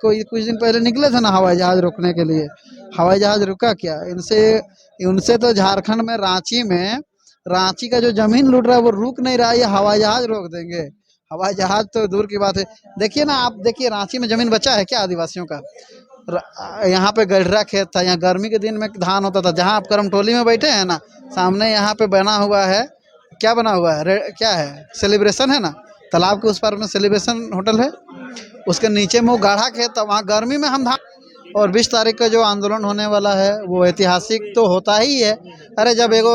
कोई कुछ दिन पहले निकले थे ना हवाई जहाज रोकने के लिए, हवाई जहाज रुका क्या इनसे? उनसे तो झारखंड में रांची का जो जमीन लूट रहा है वो रुक नहीं रहा है, ये हवाई जहाज रोक देंगे। हवाई जहाज तो दूर की बात है। देखिए ना, आप देखिए रांची में जमीन बचा है क्या आदिवासियों का? यहाँ पे गढ़रा खेत था, यहाँ गर्मी के दिन में धान होता था। जहाँ आप करमटोली में बैठे हैं ना, सामने यहाँ पे बना हुआ है, क्या बना हुआ है, क्या है, सेलिब्रेशन है ना, तालाब के उस पार में सेलिब्रेशन होटल है, उसके नीचे में वो गाढ़ा खेत था, वहाँ गर्मी में हम धान। और 20 तारीख का जो आंदोलन होने वाला है वो ऐतिहासिक तो होता ही है। अरे जब एगो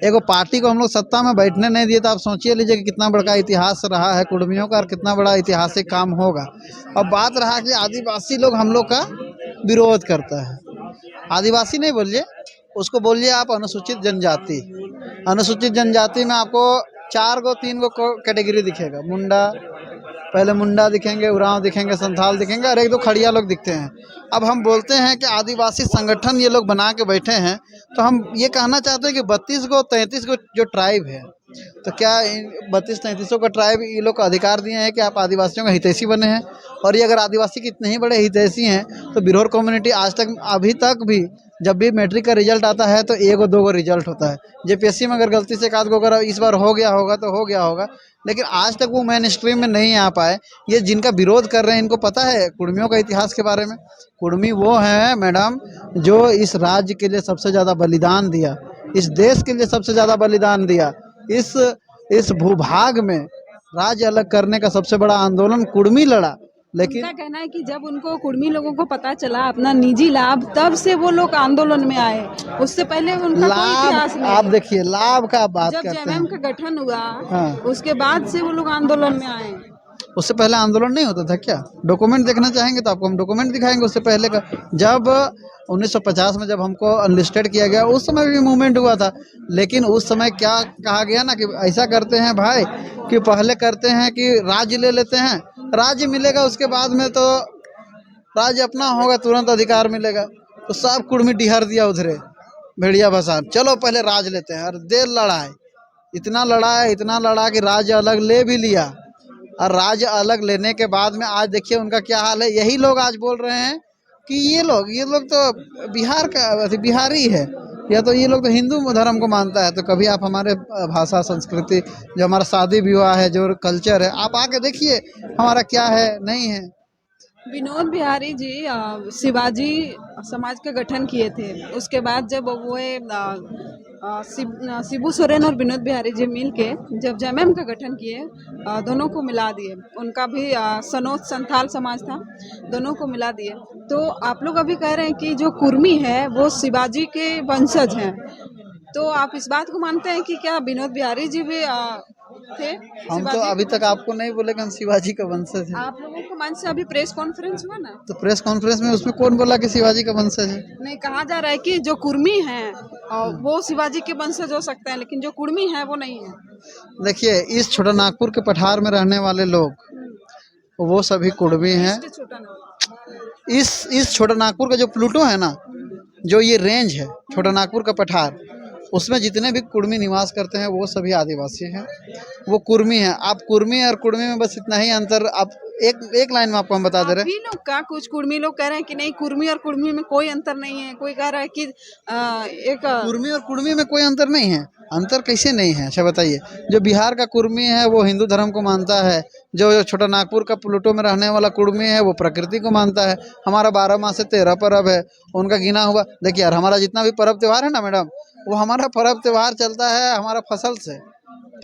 एगो पार्टी को हम लोग सत्ता में बैठने नहीं दिए, तो आप सोचिए लीजिए कि कितना बड़ा इतिहास रहा है कुर्मियों का और कितना बड़ा ऐतिहासिक काम होगा। अब बात रहा कि आदिवासी लोग हम लोग का विरोध करता है। आदिवासी नहीं बोलिए, उसको बोलिए आप अनुसूचित जनजाति। अनुसूचित जनजाति में आपको 4 गो 3 गो कैटेगरी दिखेगा। मुंडा, पहले मुंडा दिखेंगे, उरांव दिखेंगे, संथाल दिखेंगे और 1-2 खड़िया लोग दिखते हैं। अब हम बोलते हैं कि आदिवासी संगठन ये लोग बना के बैठे हैं, तो हम ये कहना चाहते हैं कि 32 गो 33 गो जो ट्राइब है, तो क्या 32-33 का ट्राइब ये लोग को अधिकार दिए हैं कि आप आदिवासियों का हितैषी बने हैं? और ये अगर आदिवासी के इतने ही बड़े हितैषी हैं, तो बिरहोर कम्युनिटी आज तक अभी तक भी जब भी मैट्रिक का रिजल्ट आता है तो 1 2 रिजल्ट होता है। जेपीएससी में अगर गलती से 1 अगर इस बार हो गया होगा तो हो गया होगा, लेकिन आज तक वो मेन स्ट्रीम में नहीं आ पाए। ये जिनका विरोध कर रहे हैं इनको पता है कुर्मियों का इतिहास के बारे में? कुर्मी वो है मैडम जो इस राज्य के लिए सबसे ज़्यादा बलिदान दिया, इस देश के लिए सबसे ज़्यादा बलिदान दिया। इस भूभाग में राज्य अलग करने का सबसे बड़ा आंदोलन कुर्मी लड़ा। लेकिन उनका कहना है कि जब उनको कुर्मी लोगों को पता चला अपना निजी लाभ, तब से वो लोग आंदोलन में आए, उससे पहले उनका कोई इतिहास लाभ, नहीं। आप देखिए लाभ का बात जब करते जेएमएम हैं। का गठन हुआ, हाँ, उसके बाद से वो लोग आंदोलन में आए। उससे पहले आंदोलन नहीं होता था क्या? डॉक्यूमेंट देखना चाहेंगे तो आपको हम डॉक्यूमेंट दिखाएंगे उससे पहले का। जब 1950 में जब हमको अनलिस्टेड किया गया, उस समय भी मूवमेंट हुआ था। लेकिन उस समय क्या कहा गया ना कि ऐसा करते हैं भाई कि पहले करते हैं कि राज्य ले लेते हैं, राज्य मिलेगा उसके बाद में तो राज्य अपना होगा, तुरंत अधिकार मिलेगा। तो सब कुर्मी डिहर दिया उधरे भेड़िया भसान, चलो पहले राज लेते हैं। और देर लड़ा है, इतना लड़ा कि राज्य अलग ले भी लिया। और राज्य अलग लेने के बाद में आज देखिए उनका क्या हाल है। यही लोग आज बोल रहे हैं कि ये लोग तो बिहार का बिहारी है, या तो ये लोग तो हिंदू धर्म को मानता है। तो कभी आप हमारे भाषा संस्कृति, जो हमारा शादी विवाह है, जो कल्चर है, आप आके देखिए हमारा क्या है नहीं है। विनोद बिहारी जी शिवाजी समाज का गठन किए थे। उसके बाद जब वो शिबू सोरेन और विनोद बिहारी जी मिल के जब जेएमएम का गठन किए, दोनों को मिला दिए। उनका भी सनोज संथाल समाज था, दोनों को मिला दिए। तो आप लोग अभी कह रहे हैं कि जो कुर्मी है वो शिवाजी के वंशज हैं, तो आप इस बात को मानते हैं कि क्या विनोद बिहारी जी भी थे? हम तो अभी तक आपको नहीं बोले कि हम शिवाजी का वंशज हैं। आप लोगों को मन से अभी प्रेस कॉन्फ्रेंस हुआ ना, तो प्रेस कॉन्फ्रेंस में उसमें कौन बोला कि शिवाजी का वंशज है? नहीं कहा जा रहा है कि जो कुर्मी हैं वो शिवाजी के वंशज हो सकते हैं, लेकिन जो कुर्मी हैं वो नहीं है। देखिए, इस छोटा नागपुर के पठार में रहने वाले लोग वो सभी कुर्मी हैं। छोटा ना, इस छोटा नागपुर का जो प्लूटो है ना, जो ये रेंज है छोटा नागपुर का पठार, उसमें जितने भी कुर्मी निवास करते हैं वो सभी आदिवासी हैं, वो कुर्मी हैं। आप कुर्मी और कुर्मी में बस इतना ही अंतर, आप एक लाइन में आपको हम बता दे रहे हैं। लोग का कुछ कुर्मी लोग कह रहे हैं कि नहीं, कुर्मी और कुर्मी में कोई अंतर नहीं है। कोई कह रहा है कि कुर्मी और कुर्मी में कोई अंतर नहीं है। अंतर कैसे नहीं है, अच्छा बताइए। जो बिहार का कुर्मी है वो हिंदू धर्म को मानता है, जो छोटा नागपुर का प्लूटो में रहने वाला कुर्मी है वो प्रकृति को मानता है। हमारा 12 माह से 13 पर्व है, उनका गिना हुआ। देखिए यार, हमारा जितना भी पर्व त्यौहार है ना मैडम, वो हमारा पर्व त्यौहार चलता है हमारा फसल से,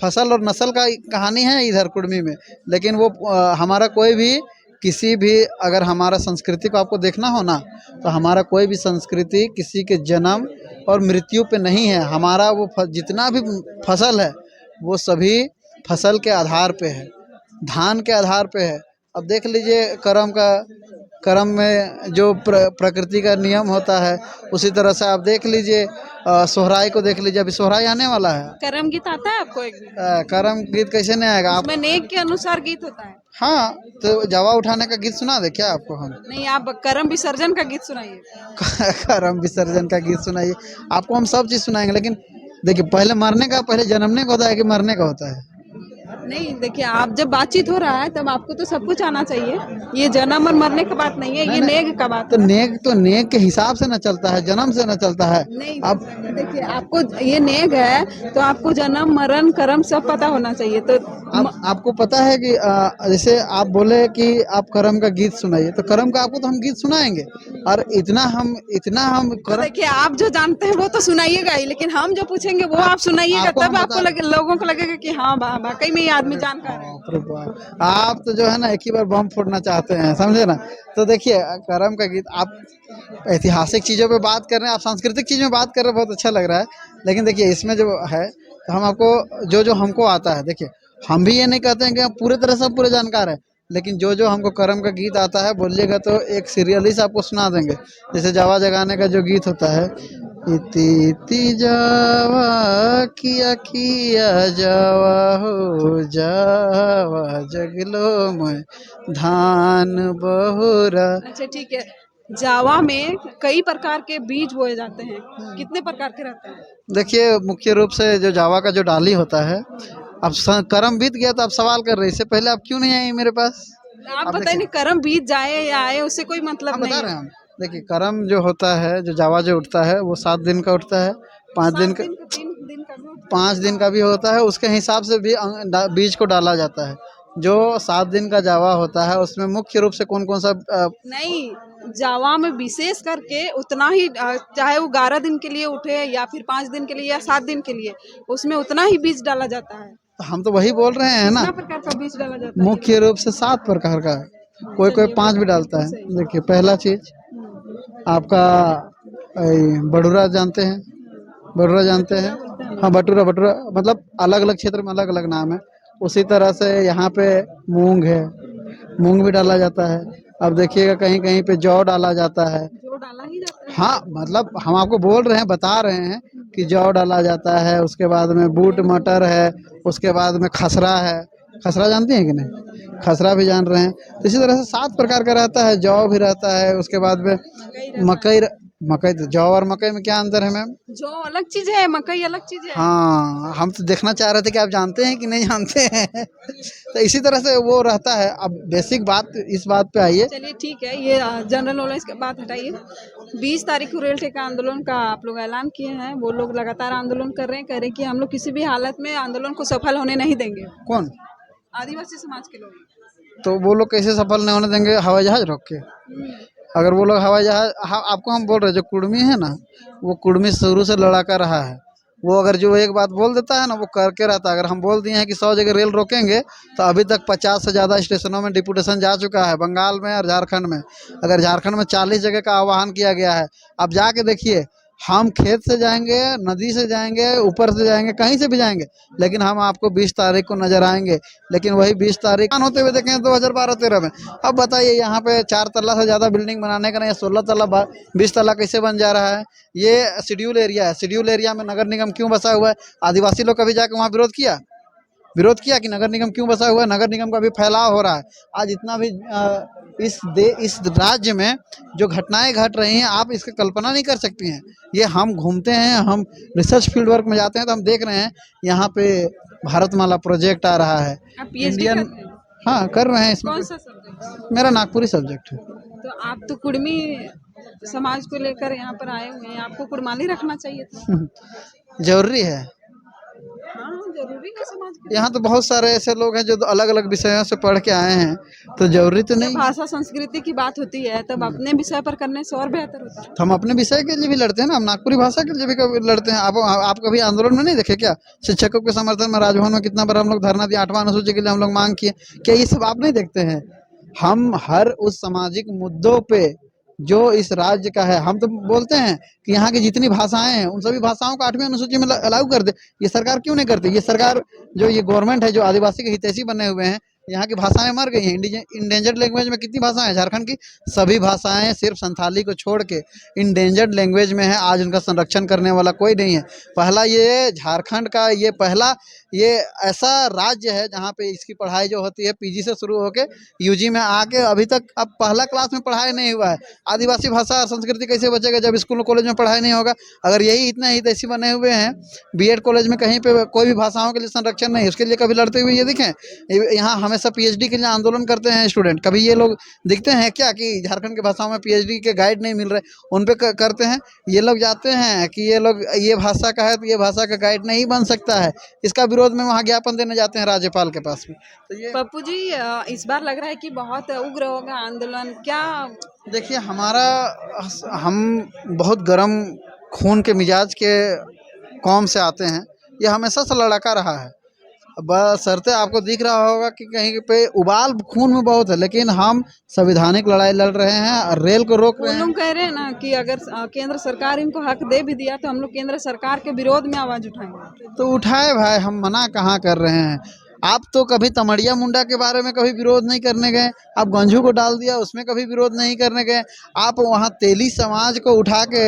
फसल और नस्ल का कहानी है इधर कुर्मी में। लेकिन वो हमारा कोई भी किसी भी, अगर हमारा संस्कृति को आपको देखना हो ना, तो हमारा कोई भी संस्कृति किसी के जन्म और मृत्यु पे नहीं है। हमारा वो जितना भी फसल है वो सभी फसल के आधार पे है, धान के आधार पे है। अब देख लीजिए कर्म में जो प्रकृति का नियम होता है, उसी तरह से आप देख लीजिए सोहराई को देख लीजिए। अभी सोहराई आने वाला है। कर्म गीत आता है आपको? एक कर्म गीत कैसे नहीं आएगा आप? उसमें नेक के अनुसार गीत होता है। हाँ, तो जवा उठाने का गीत सुना दे क्या आपको हम? नहीं, आप कर्म विसर्जन का गीत सुनाइए। कर्म विसर्जन का गीत सुनाइए, आपको हम सब चीज़ सुनाएंगे। लेकिन देखिए, पहले मरने का, पहले जन्मने का होता है कि मरने का होता है? नहीं देखिए, आप जब बातचीत हो रहा है तब आपको तो सब कुछ आना चाहिए। ये जन्म और मरने की बात नहीं है, नहीं ये नहीं, नेग का बात है। तो नेक के हिसाब से न चलता है, जन्म से न चलता है। नहीं अब देखिए, आपको ये नेग है तो आपको जन्म मरण कर्म सब पता होना चाहिए। तो आपको पता है कि जैसे आप बोले कि आप करम का गीत सुनाइए, तो करम का आपको तो हम गीत सुनाएंगे। और इतना हम तो करम देखिए, आप जो जानते हैं वो तो सुनाइएगा ही, लेकिन हम जो पूछेंगे वो आप सुनाइएगा, आपको तब हम आपको बता लोगों को लगेगा कि हाँ वाकई में ये आदमी जानकार है। बाप रे बाप। आप तो जो है ना एक ही बार बम फोड़ना चाहते हैं, समझे ना। तो देखिए करम का गीत, आप ऐतिहासिक चीजों पे बात कर रहे हैं, आप सांस्कृतिक चीजों में बात कर रहे हैं, बहुत अच्छा लग रहा है। लेकिन देखिए इसमें जो है, तो हम आपको जो जो हमको आता है, देखिए हम भी ये नहीं कहते हैं कि हम पूरे तरह से पूरे जानकार हैं, लेकिन जो जो हमको करम का गीत आता है बोलिएगा तो एक सीरियली से आपको सुना देंगे। जैसे जावा जगाने का जो गीत होता है, इति इति जावा किया किया जावा हो जावा जगलो में धान बहुरा। अच्छा ठीक है, जावा में कई प्रकार के बीज बोए जाते हैं, कितने प्रकार के रहते हैं? देखिए मुख्य रूप से जो जावा का जो डाली होता है, अब कर्म बीत गया तो आप सवाल कर रहे हैं, इससे पहले आप क्यों नहीं आए मेरे पास। आप आप बताइए देखिए, नहीं, कर्म बीत जाए या आए उससे कोई आप मतलब बता नहीं रहे है। हैं हम। देखिए कर्म जो होता है, जो जावा जो उठता है, वो 7 दिन का उठता है, 5 दिन 7 का, दिन का, 3 दिन का भी होता है। 5 दिन का भी होता है। उसके हिसाब से भी बीज को डाला जाता है। जो 7 दिन का जावा होता है उसमें मुख्य रूप से कौन कौन सा नहीं, जावा में विशेष करके उतना ही चाहे वो 11 दिन के लिए उठे या फिर 5 दिन के लिए या 7 दिन के लिए, उसमें उतना ही बीज डाला जाता है। हम तो वही बोल रहे हैं ना। कितना प्रकार का बीज डाला जाता है? मुख्य रूप से 7 प्रकार का, कोई कोई चलिए, 5 भी डालता बिल्कुल है। सही। देखिए पहला चीज आपका बड़ूरा जानते हैं, बटुरा जानते हैं। बोलते हैं हाँ हम। बटुरा, बटुरा मतलब अलग अलग क्षेत्र में अलग अलग नाम है। उसी तरह से यहाँ पे मूंग है, मूंग भी डाला जाता है। अब देखिएगा कहीं कहीं पे जौ डाला जाता है। जो डाला ही जाता है। हाँ मतलब हम आपको बोल रहे हैं, बता रहे हैं कि जौ डाला जाता है। उसके बाद में बूट मटर है, उसके बाद में खसरा है। खसरा जानती हैं कि नहीं, खसरा भी जान रहे हैं। तो इसी तरह से 7 प्रकार का रहता है। जौ भी रहता है, उसके बाद में मकई रहता मकई। मकई तो जौ और मकई में क्या अंतर है मैम। है। जो अलग चीज है, मकई अलग चीज है। हाँ हम तो देखना चाह रहे थे कि आप जानते हैं कि नहीं जानते हैं। तो इसी तरह से वो रहता है। अब बेसिक बात इस बात पे आइए। चलिए ठीक है, ये जनरल नॉलेज की बात हटाइए। 20 तारीख को रेल ठेका आंदोलन का आप लोग ऐलान किए हैं। वो लोग लगातार आंदोलन कर रहे हैं, कह रहे हैं कि हम लोग किसी भी हालत में आंदोलन को सफल होने नहीं देंगे। कौन? आदिवासी समाज के लोग। तो वो लोग कैसे सफल नहीं होने देंगे हवाई जहाज रोक के। अगर वो लोग हवाई जहाज, आपको हम बोल रहे हैं, जो कुर्मी है ना, वो कुर्मी शुरू से लड़ाका रहा है। वो अगर जो एक बात बोल देता है ना, वो करके रहता है। अगर हम बोल दिए हैं कि 100 जगह रेल रोकेंगे, तो अभी तक 50 से ज़्यादा स्टेशनों में डिपुटेशन जा चुका है, बंगाल में और झारखंड में। अगर झारखंड में 40 जगह का आह्वान किया गया है। आप जाके देखिए, हम खेत से जाएंगे, नदी से जाएंगे, ऊपर से जाएंगे, कहीं से भी जाएंगे, लेकिन हम आपको 20 तारीख को नजर आएंगे। लेकिन वही 20 तारीख होते हुए देखें 2012-13 में। अब बताइए यहाँ पे 4 तल्ला से ज्यादा बिल्डिंग बनाने का नहीं, 16 तल्ला 20 तल्ला कैसे बन जा रहा है। ये शेड्यूल एरिया है। शेड्यूल एरिया में नगर निगम क्यों बसा हुआ है? आदिवासी लोग कभी जाके वहाँ विरोध किया? विरोध किया कि नगर निगम क्यों बसा हुआ है? नगर निगम का भी फैलाव हो रहा है। आज इतना भी इस राज्य में जो घटनाएं घट रही हैं, आप इसकी कल्पना नहीं कर सकती हैं। ये हम घूमते हैं, हम रिसर्च फील्ड वर्क में जाते हैं, तो हम देख रहे हैं यहाँ पे भारतमाला प्रोजेक्ट आ रहा है। आप पीएचडी इंडियन, करते हैं? हाँ कर रहे हैं इसमें। कौन सा सब्जेक्ट? मेरा नागपुरी सब्जेक्ट है। तो आप तो कुर्मी समाज को लेकर यहाँ पर आए हुए हैं, आपको कुर्बानी रखना चाहिए था। जरूरी है। हाँ जरूरी है समाज के लिए। यहाँ तो बहुत सारे ऐसे लोग हैं जो अलग अलग विषयों से पढ़ के आए हैं, तो जरूरी तो जब नहीं। भाषा संस्कृति की बात होती है तब अपने विषय पर करने से और बेहतर होता है। तो हम अपने विषय के लिए भी लड़ते हैं ना, हम नागपुरी भाषा के लिए भी कभी लड़ते हैं। आप कभी आंदोलन में नहीं देखे क्या? शिक्षकों के समर्थन में राजभवन में कितना बार हम लोग धरना दिया, 8वां अनुसूची के लिए हम लोग मांग किए। क्या ये सब आप नहीं देखते हैं? हम हर उस सामाजिक मुद्दों पे जो इस राज्य का है, हम तो बोलते हैं कि यहाँ की जितनी भाषाएं हैं उन सभी भाषाओं को 8वीं अनुसूची में अलाउ कर दे। ये सरकार क्यों नहीं करती? ये सरकार, जो ये गवर्नमेंट है, जो आदिवासी के हितैषी बने हुए हैं, यहाँ की भाषाएं मर गई हैं। इंडेंजर्ड लैंग्वेज में कितनी भाषाएं हैं झारखंड की? सभी भाषाएं सिर्फ संथाली को छोड़ के इंडेंजर्ड लैंग्वेज में है। आज उनका संरक्षण करने वाला कोई नहीं है। पहला ये झारखंड का ये पहला ये ऐसा राज्य है जहाँ पे इसकी पढ़ाई जो होती है पीजी से शुरू होके यूजी में आके अभी तक अब पहला क्लास में पढ़ाई नहीं हुआ है। आदिवासी भाषा और संस्कृति कैसे बचेगा जब स्कूल कॉलेज में पढ़ाई नहीं होगा। अगर यही इतना ही तैसी बने हुए हैं, बीएड कॉलेज में कहीं पे कोई भी भाषाओं के लिए संरक्षण नहीं, उसके लिए कभी लड़ते हुए ये दिखें? यहाँ हमेशा पीएचडी के लिए आंदोलन करते हैं स्टूडेंट, कभी ये लोग दिखते हैं क्या कि झारखंड की भाषाओं में पीएचडी के गाइड नहीं मिल रहे, उन पे करते हैं? ये लोग जाते हैं कि ये लोग ये भाषा का है तो ये भाषा का गाइड नहीं बन सकता है, इसका विरोध में वहाँ ज्ञापन देने जाते हैं राज्यपाल के पास में। तो ये पप्पू जी, इस बार लग रहा है कि बहुत उग्र होगा आंदोलन, क्या? देखिए हम बहुत गर्म खून के मिजाज के कौम से आते हैं, ये हमेशा से लड़ाका रहा है। बशर्ते आपको दिख रहा होगा कि कहीं पे उबाल खून में बहुत है, लेकिन हम संवैधानिक लड़ाई लड़ रहे हैं और रेल को रोक वो रहे हैं। लोग कह रहे हैं ना कि अगर केंद्र सरकार इनको हक दे भी दिया तो हम लोग केंद्र सरकार के विरोध में आवाज उठाएंगे। तो उठाए भाई, हम मना कहाँ कर रहे हैं। आप तो कभी तमड़िया मुंडा के बारे में कभी विरोध नहीं करने गए, आप गंजू को डाल दिया उसमें कभी विरोध नहीं करने गए, आप वहाँ तेली समाज को उठा के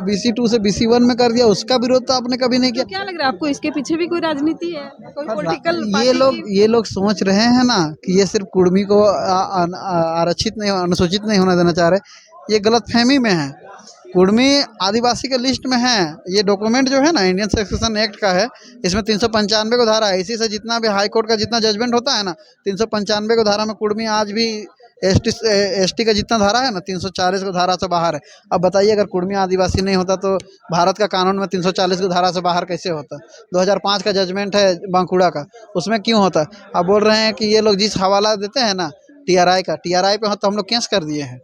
BC2 से BC1 में कर दिया, उसका विरोध तो आपने कभी नहीं तो किया। क्या लग रहा है आपको, इसके पीछे भी कोई राजनीति है, कोई पॉलिटिकल ये लोग सोच रहे हैं ना कि ये सिर्फ कुर्मी को आरक्षित नहीं, अनुसूचित नहीं होने देना चाह रहे, ये गलतफहमी में है। कुर्मी आदिवासी के लिस्ट में है, ये डॉक्यूमेंट जो है ना इंडियन सक्सेशन एक्ट का है, इसमें 395 को धारा है, इसी से जितना भी हाई कोर्ट का जितना जजमेंट होता है ना 395 को धारा में कुर्मी आज भी एसटी का जितना धारा है ना 340 को धारा से बाहर है। अब बताइए अगर कुर्मी आदिवासी नहीं होता तो भारत का कानून में 340 को धारा से बाहर कैसे होता? 2005 का जजमेंट है बांकुड़ा का, उसमें क्यों होता? अब बोल रहे हैं कि ये लोग जिस हवाला देते हैं ना टीआरआई का, टीआरआई पे तो हम लोग केस कर दिए हैं।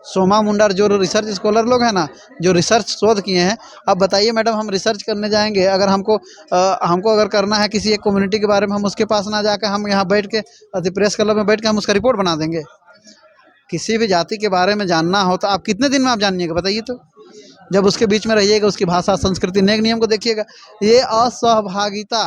सोमा मुंडा जो रिसर्च स्कॉलर लोग हैं ना, जो रिसर्च शोध किए हैं, अब बताइए मैडम हम रिसर्च करने जाएंगे, अगर हमको अगर करना है किसी एक कम्युनिटी के बारे में, हम उसके पास ना जाकर हम यहाँ बैठ के प्रेस क्लब में बैठ के हम उसका रिपोर्ट बना देंगे? किसी भी जाति के बारे में जानना हो तो आप कितने दिन में आप जानिएगा बताइए? तो जब उसके बीच में रहिएगा, उसकी भाषा संस्कृति नेक नियम को देखिएगा। ये असहभागिता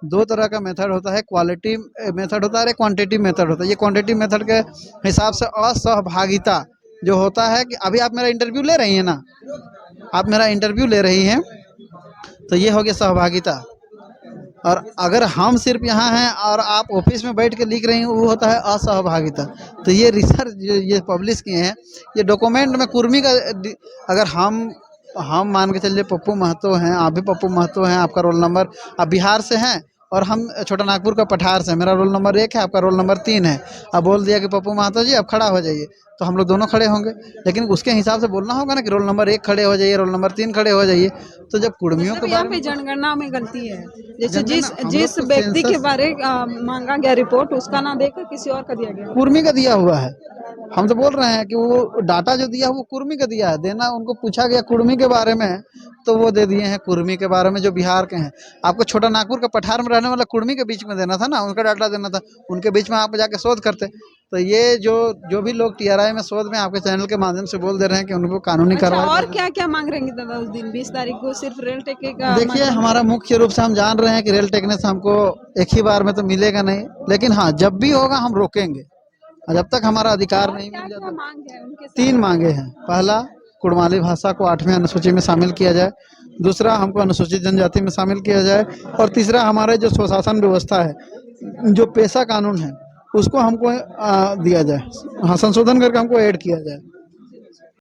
दो तरह का मेथड होता है, क्वालिटी मेथड होता है, क्वांटिटी मेथड होता है। ये क्वांटिटी मेथड के हिसाब से असहभागिता जो होता है कि अभी आप मेरा इंटरव्यू ले रही हैं ना, आप मेरा इंटरव्यू ले रही हैं तो ये हो गया सहभागिता। और अगर हम सिर्फ यहाँ हैं और आप ऑफिस में बैठ के लिख रही हैं, वो होता है असहभागिता। तो ये रिसर्च जो ये पब्लिश किए हैं, ये डॉक्यूमेंट में कुर्मी का, अगर हम मान के चलिए पप्पू महतो हैं, आप भी पप्पू महतो हैं, आपका रोल नंबर, आप बिहार से हैं और हम छोटा नागपुर का पठार से, मेरा रोल नंबर 1 है, आपका रोल नंबर 3 है। अब बोल दिया कि पप्पू महतो जी आप खड़ा हो जाइए, तो हम लोग दोनों खड़े होंगे, लेकिन उसके हिसाब से बोलना होगा ना कि रोल नंबर 1 खड़े हो जाइए, रोल नंबर 3 खड़े हो जाइए। तो जब कुर्मियों के यहाँ बारे पे में जनगणना में गलती है, जैसे जनगणना, हम लोग जिस तो व्यक्ति के सेंसस बारे मांगा गया रिपोर्ट, उसका ना देकर किसी और का दिया गया। कुर्मी का दिया हुआ है। हम तो बोल रहे हैं कि वो डाटा जो दिया है वो कुर्मी का दिया है, देना उनको पूछा गया कुर्मी के बारे में तो वो दे दिए हैं कुर्मी के बारे में जो बिहार के हैं। आपको छोटा नागपुर का पठार में रहने वाला कुर्मी के बीच में देना था ना, उनका डाटा देना था, उनके बीच में आप जाके शोध करते। तो ये जो भी लोग टीआरआई में शोध में आपके चैनल के माध्यम से बोल दे रहे हैं कि उनको कानूनी अच्छा, कार्रवाई और क्या क्या मांग रहेंगे दादा उस दिन 20 तारीख को? सिर्फ रेल टिकट का? देखिए हमारा मुख्य रूप से हम जान रहे हैं कि रेल टेकने से हमको एक ही बार में तो मिलेगा नहीं, लेकिन हाँ जब भी होगा हम रोकेंगे जब तक हमारा अधिकार नहीं मिल क्या जाता। मांग है उनके? 3 मांगे हैं। पहला, कुड़माली भाषा को 8वें अनुसूची में शामिल किया जाए। दूसरा, हमको अनुसूचित जनजाति में शामिल किया जाए। और तीसरा, हमारे जो स्वशासन व्यवस्था है, जो पेशा कानून है, उसको हमको दिया जाए, हाँ संशोधन करके हमको ऐड किया जाए।